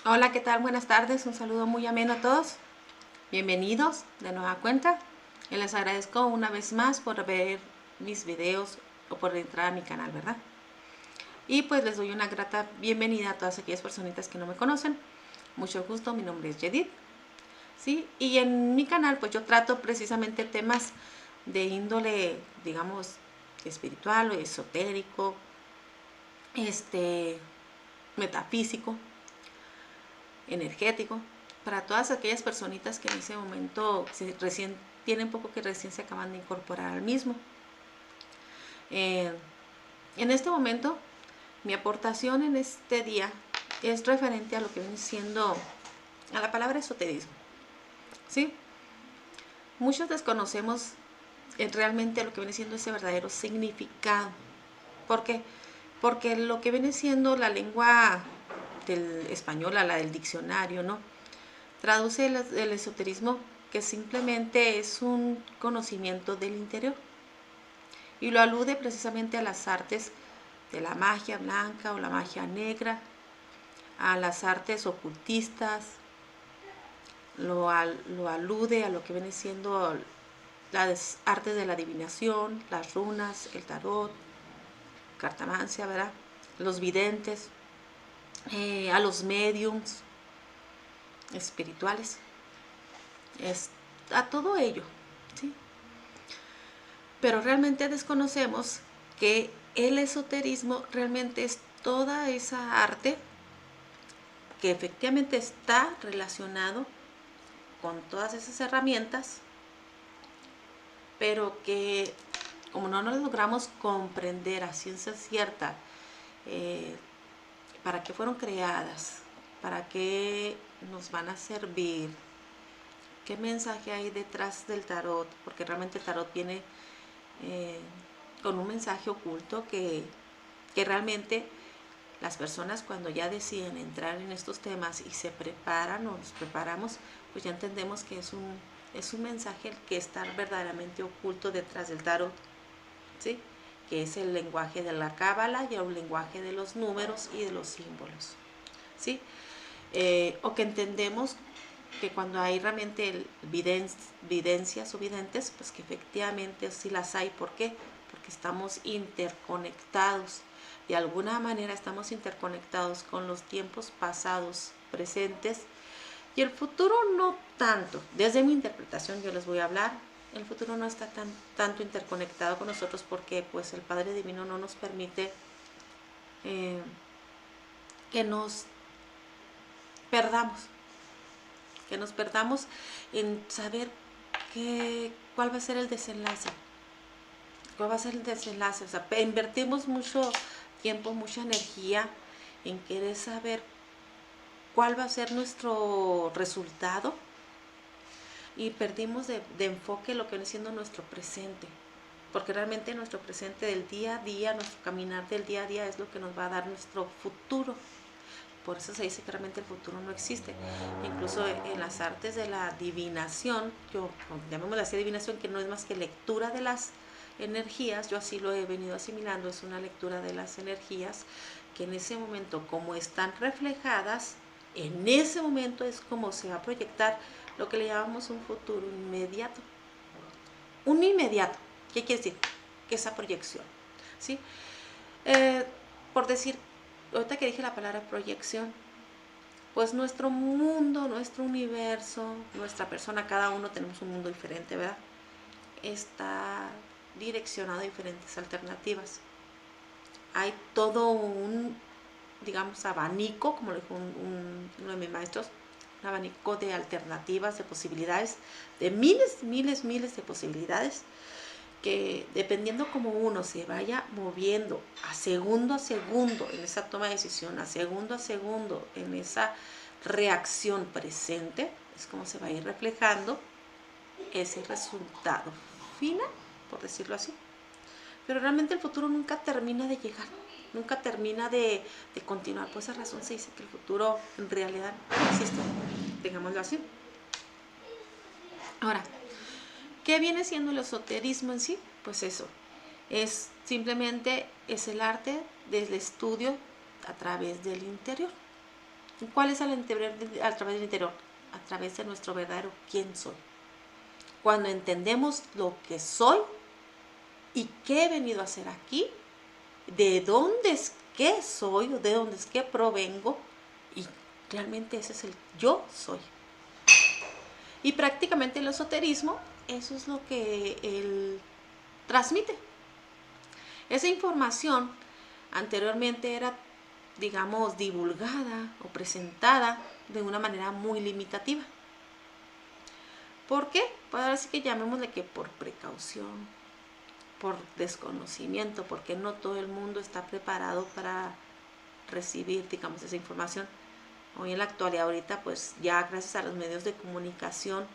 Hola, ¿qué tal? Buenas tardes, un saludo muy ameno a todos. Bienvenidos de nueva cuenta. Y les agradezco una vez más por ver mis videos o por entrar a mi canal, ¿verdad? Y pues les doy una grata bienvenida a todas aquellas personitas que no me conocen. Mucho gusto, mi nombre es Yedid. ¿Sí? Y en mi canal pues yo trato precisamente temas de índole, digamos, espiritual o esotérico, metafísico, energético, para todas aquellas personitas que en ese momento recién tienen poco que recién se acaban de incorporar al mismo. En este momento, mi aportación en este día es referente a lo que viene siendo a la palabra esoterismo. ¿Sí? Muchos desconocemos realmente lo que viene siendo ese verdadero significado. ¿Por qué? Porque lo que viene siendo la lengua del español a la del diccionario, ¿no? Traduce el esoterismo que simplemente es un conocimiento del interior y lo alude precisamente a las artes de la magia blanca o la magia negra, a las artes ocultistas, lo alude a lo que viene siendo las artes de la adivinación, las runas, el tarot, cartomancia, ¿verdad? Los videntes, a los mediums espirituales, a todo ello, ¿sí? Pero realmente desconocemos que el esoterismo realmente es toda esa arte que efectivamente está relacionado con todas esas herramientas, pero que como no nos logramos comprender a ciencia cierta para qué fueron creadas, para qué nos van a servir, qué mensaje hay detrás del tarot, porque realmente el tarot viene con un mensaje oculto que realmente las personas cuando ya deciden entrar en estos temas y se preparan o nos preparamos, pues ya entendemos que es un mensaje que está verdaderamente oculto detrás del tarot, ¿sí? Que es el lenguaje de la cábala y el lenguaje de los números y de los símbolos, ¿sí? O que entendemos que cuando hay realmente videncias o videntes, pues que efectivamente sí las hay. ¿Por qué? Porque estamos interconectados. De alguna manera estamos interconectados con los tiempos pasados, presentes y el futuro no tanto. Desde mi interpretación yo les voy a hablar. El futuro no está tanto interconectado con nosotros porque pues el Padre Divino no nos permite que nos perdamos. Que nos perdamos en saber cuál va a ser el desenlace. ¿Cuál va a ser el desenlace? O sea, invertimos mucho tiempo, mucha energía en querer saber cuál va a ser nuestro resultado y perdimos de enfoque lo que viene siendo nuestro presente. Porque realmente nuestro presente del día a día, nuestro caminar del día a día es lo que nos va a dar nuestro futuro. Por eso se dice que realmente el futuro no existe. Incluso en las artes de la adivinación, llamémosle así adivinación, que no es más que lectura de las energías, yo así lo he venido asimilando, es una lectura de las energías que en ese momento, como están reflejadas, en ese momento es como se va a proyectar lo que le llamamos un futuro inmediato. Un inmediato, ¿qué quiere decir? Que esa proyección, ¿sí? Por decir, ahorita que dije la palabra proyección, pues nuestro mundo, nuestro universo, nuestra persona, cada uno tenemos un mundo diferente, ¿verdad? Está direccionado a diferentes alternativas. Hay todo un, digamos, abanico, como lo dijo uno de mis maestros, un abanico de alternativas, de posibilidades, de miles de posibilidades, que dependiendo como uno se vaya moviendo a segundo en esa toma de decisión, a segundo en esa reacción presente, es como se va a ir reflejando ese resultado final, por decirlo así. Pero realmente el futuro nunca termina de llegar, nunca termina de continuar. Por esa razón se dice que el futuro en realidad no existe, digámoslo así. Ahora, ¿qué viene siendo el esoterismo en sí? Pues eso, es simplemente es el arte del estudio a través del interior. ¿Cuál es a través del interior? A través de nuestro verdadero quién soy. Cuando entendemos lo que soy y qué he venido a hacer aquí, de dónde es que soy, o de dónde es que provengo, y realmente ese es el yo soy. Y prácticamente el esoterismo, eso es lo que él transmite. Esa información anteriormente era, digamos, divulgada o presentada de una manera muy limitativa. ¿Por qué? Pues ahora sí que llamémosle que por precaución, por desconocimiento, porque no todo el mundo está preparado para recibir, digamos, esa información. Hoy en la actualidad, ahorita, pues ya gracias a los medios de comunicación,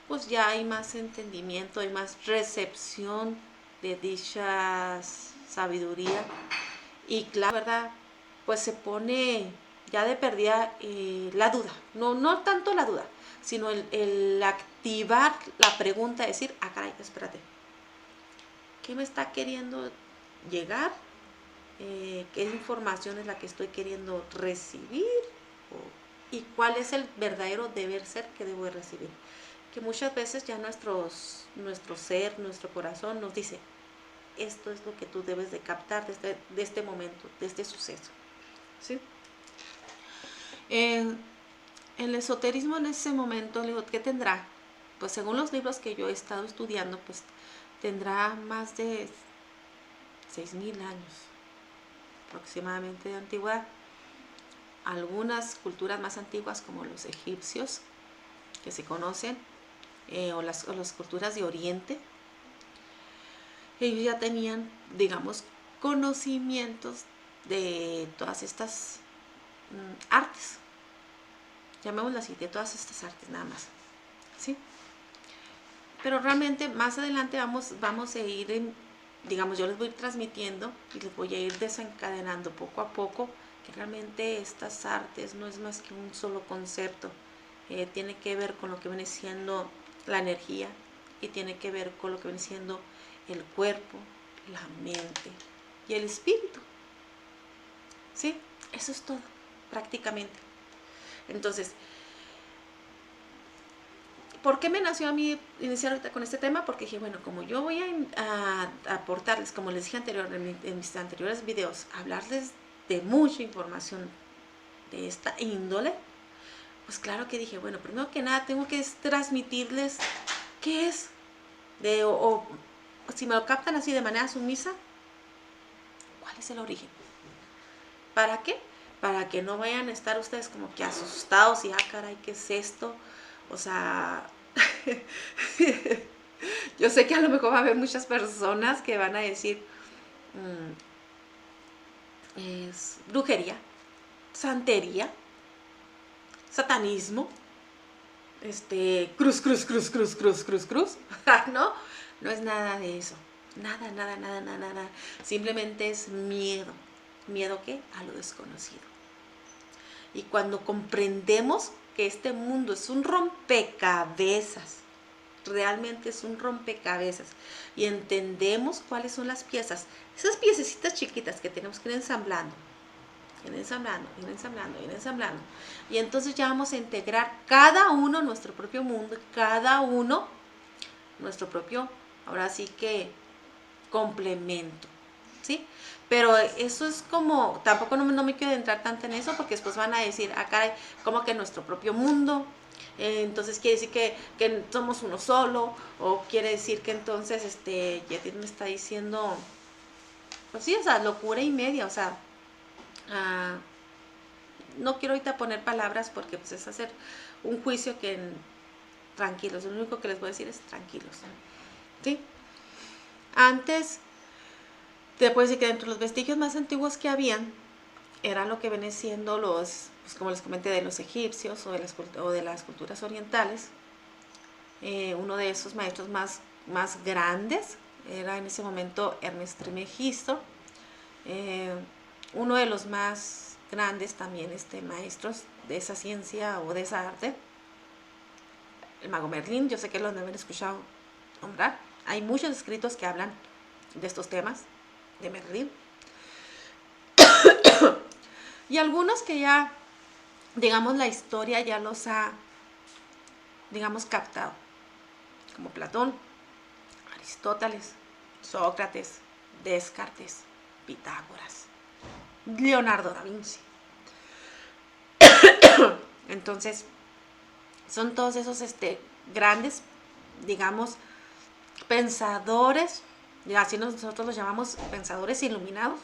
pues ya hay más entendimiento, hay más recepción de dicha sabiduría. Y claro, ¿verdad? Pues se pone ya de perdida la duda. No tanto la duda, sino el activar la pregunta, decir, ah, caray, espérate, ¿qué me está queriendo llegar? ¿Qué información es la que estoy queriendo recibir? ¿Y cuál es el verdadero deber ser que debo de recibir? Que muchas veces ya nuestro ser, nuestro corazón nos dice, esto es lo que tú debes de captar de este momento, de este suceso. ¿Sí? El esoterismo en ese momento, ¿qué tendrá? Pues según los libros que yo he estado estudiando, pues tendrá más de 6.000 años aproximadamente de antigüedad. Algunas culturas más antiguas como los egipcios, que se conocen, o las culturas de Oriente, ellos ya tenían, digamos, conocimientos de todas estas artes, llamémoslo así, de todas estas artes nada más, ¿sí? Pero realmente más adelante vamos a ir, digamos, yo les voy a ir transmitiendo y les voy a ir desencadenando poco a poco que realmente estas artes no es más que un solo concepto, tiene que ver con lo que viene siendo la energía y tiene que ver con lo que viene siendo el cuerpo, la mente y el espíritu. ¿Sí? Eso es todo, prácticamente. Entonces, ¿por qué me nació a mí iniciar con este tema? Porque dije, bueno, como yo voy a aportarles, como les dije en mis anteriores videos, hablarles de mucha información de esta índole, pues claro que dije, bueno, primero que nada tengo que transmitirles qué es, o si me lo captan así de manera sumisa, ¿cuál es el origen? ¿Para qué? Para que no vayan a estar ustedes como que asustados y, ah, caray, ¿qué es esto? O sea, yo sé que a lo mejor va a haber muchas personas que van a decir, es brujería, santería, satanismo, cruz, cruz, cruz, cruz, cruz, cruz, cruz, ¿no? No es nada de eso, nada, nada, nada, nada, nada, simplemente es miedo. ¿Miedo qué? A lo desconocido. Y cuando comprendemos que este mundo es un rompecabezas, realmente es un rompecabezas, y entendemos cuáles son las piezas, esas piececitas chiquitas que tenemos que ir ensamblando, y entonces ya vamos a integrar cada uno nuestro propio mundo, cada uno nuestro propio, ahora sí que complemento, ¿sí? Pero eso es como, tampoco no me quiero entrar tanto en eso porque después van a decir, ah, caray, como que nuestro propio mundo, entonces quiere decir que somos uno solo, o quiere decir que entonces, Yeti me está diciendo, pues sí, o sea, locura y media, o sea, no quiero ahorita poner palabras porque pues es hacer un juicio que tranquilos, lo único que les voy a decir es tranquilos, ¿sí? Antes, te puedo decir que dentro de los vestigios más antiguos que habían, eran lo que vienen siendo los, pues como les comenté, de los egipcios o de las culturas orientales. Uno de esos maestros más grandes era en ese momento Hermes Trismegisto. Uno de los más grandes también maestros de esa ciencia o de esa arte, el mago Merlín, yo sé que lo deben escuchado nombrar. Hay muchos escritos que hablan de estos temas de Merlín. Y algunos que ya digamos, la historia ya los ha, digamos, captado, como Platón, Aristóteles, Sócrates, Descartes, Pitágoras, Leonardo da Vinci. Entonces, son todos esos grandes, digamos, pensadores, y así nosotros los llamamos pensadores iluminados,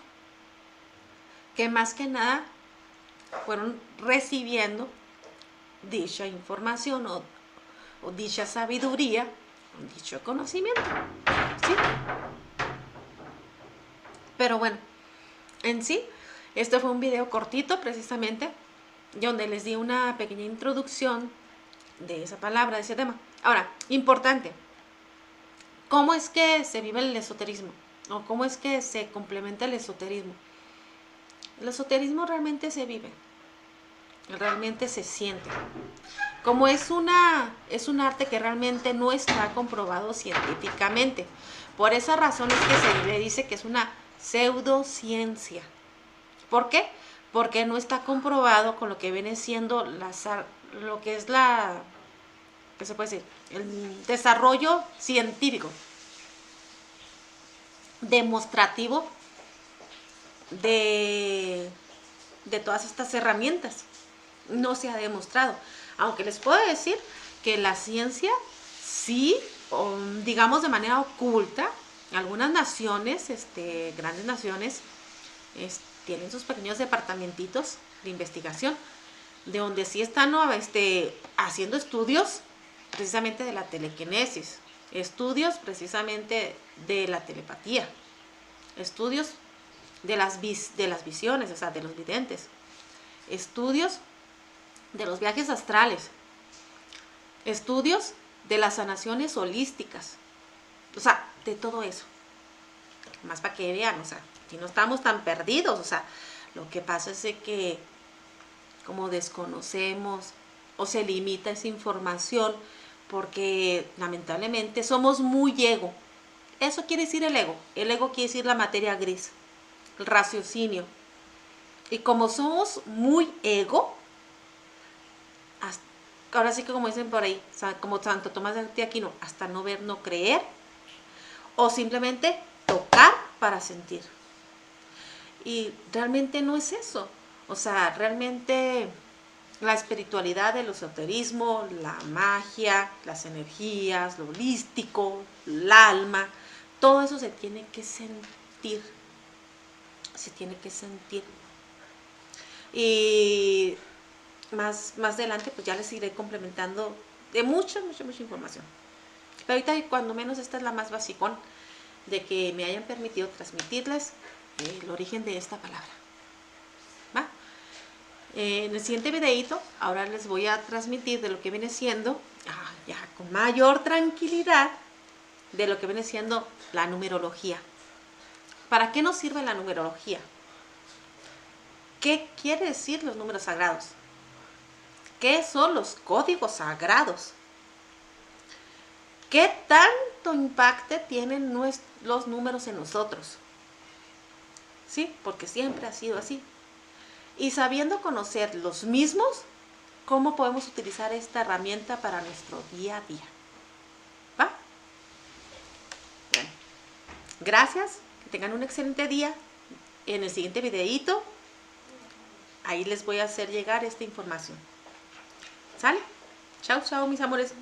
que más que nada fueron recibiendo dicha información o dicha sabiduría, dicho conocimiento, ¿sí? Pero bueno, en sí, este fue un video cortito precisamente, donde les di una pequeña introducción de esa palabra, de ese tema. Ahora, importante, ¿cómo es que se vive el esoterismo? ¿O cómo es que se complementa el esoterismo? El esoterismo realmente se vive, realmente se siente. Como es un arte que realmente no está comprobado científicamente. Por esa razón es que se le dice que es una pseudociencia. ¿Por qué? Porque no está comprobado con lo que viene siendo lo que es ¿qué se puede decir? El desarrollo científico, demostrativo de todas estas herramientas. No se ha demostrado. Aunque les puedo decir que la ciencia sí, digamos de manera oculta, algunas naciones, grandes naciones, tienen sus pequeños departamentitos de investigación, de donde sí están haciendo estudios precisamente de la telequinesis, estudios precisamente de la telepatía, estudios de las visiones, o sea, de los videntes, estudios de los viajes astrales, estudios de las sanaciones holísticas, o sea, de todo eso. Más para que vean, o sea, si no estamos tan perdidos, o sea, lo que pasa es que como desconocemos o se limita esa información porque lamentablemente somos muy ego. Eso quiere decir el ego. El ego quiere decir la materia gris, el raciocinio. Y como somos muy ego, ahora sí que como dicen por ahí, como Santo Tomás de Aquino, hasta no ver, no creer, o simplemente tocar para sentir. Y realmente no es eso. O sea, realmente la espiritualidad, el esoterismo, la magia, las energías, lo holístico, el alma, todo eso se tiene que sentir. Se tiene que sentir. Y más adelante pues ya les iré complementando de mucha información. Pero ahorita cuando menos esta es la más basicón, de que me hayan permitido transmitirles el origen de esta palabra. ¿Va? En el siguiente videito ahora les voy a transmitir de lo que viene siendo, ya con mayor tranquilidad, de lo que viene siendo la numerología. ¿Para qué nos sirve la numerología? ¿Qué quiere decir los números sagrados? ¿Qué son los códigos sagrados? ¿Qué tanto impacto tienen los números en nosotros? ¿Sí? Porque siempre ha sido así. Y sabiendo conocer los mismos, ¿cómo podemos utilizar esta herramienta para nuestro día a día? ¿Va? Bueno, gracias. Que tengan un excelente día. En el siguiente videito, ahí les voy a hacer llegar esta información. ¿Sale? Chao, chao, mis amores.